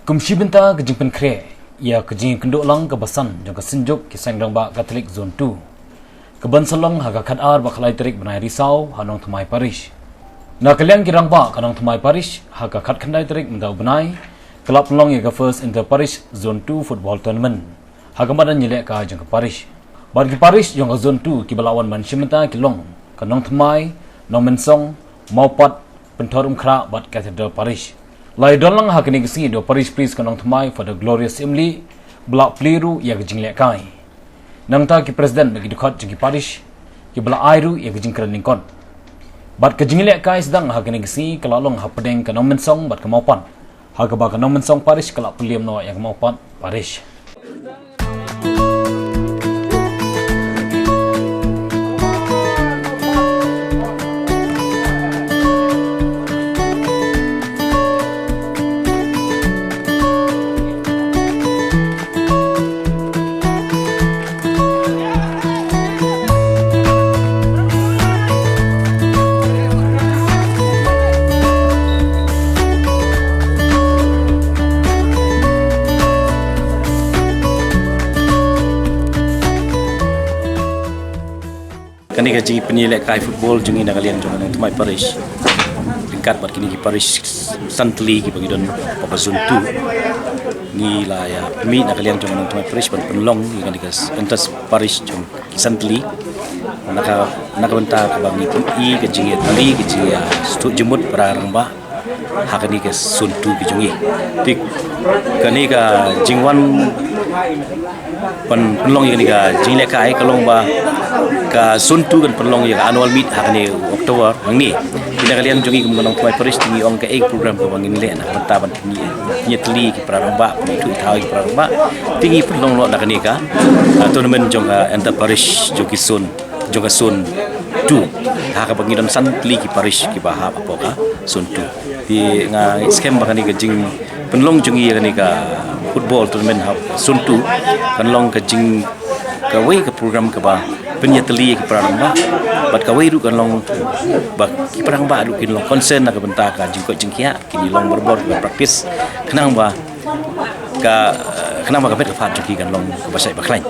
Kumsi benta ke Pynkhreh, ia ke kenduk lang ke basan jong ke senjuk ke Rangbah Katolik Zon 2. Keban selong haga kadar bakalai terik benai risau hanong temai Paris. Na kalian ki Rangbah kanong temai Paris haga kat kendai terik mendau benai kelab pelong ia ke First Inter Paris Zone 2 Football Tournament. Haga madan Jingialehkai jong ke Paris. Bad ke Paris jong ke Zone 2 ki belawan man simenta ki long kanong temai nong mensong maupat pentor umkra bad Cathedral Paris. Lai dolang hakini kesi do Paris Please kanong temai for the glorious Imli belak peliru ia ke Jingialehkai. Nang ta ki presiden bagi dekat jengki Paris ki belak airu ia ke jingkran ningkon. Bat ke Jingialehkai sedang hakini kesi kelalong hapedeng kanong mensong bat kemaupan. Haga ba kanong mensong Paris kelak peliam no yang kemaupan Paris. Kani ka Jingialehkai football jungi na kalian jong nang tumai Paris. Tingkat bat kini ki Paris santli ki bagi don papa zone 2. Ni la ya mi na kalian jong nang tumai Paris ban penlong ni kani kas entas Paris jong ki santli. Naka benta ka bang i ke Jingialehkai ki jingia stu jemut para Rangbah hakani ke zone 2 ki jungi. Tik kani ka jingwan penlong yang ni ka Jingialehkai kalong ba ka suntu kan penlong yang annual meet hakni Oktober hang ni kita kalian jungi kemenang tumai Paris tinggi ong ke program ke bangin le nak bentaban tinggi nyetli ki Rangbah itu tahu ki Rangbah tinggi penlong lo nak ni ka tournament jong enter Paris joki sun joka sun 2 ha ka bangin santli ki Paris ki bahap apa ka sun 2 di nga scam bakani ke jing penlong jungi ni ka football tournament sun 2 penlong ke jing ka wei ke program ke ba penyeteli ke Rangbah bat ka wei ru kan long ba ki Rangbah ru kin long concern nak benta ka jingko jingkia kini long berbor ke praktis kenang ba ka bet ka fat joki kan long ke basai baklain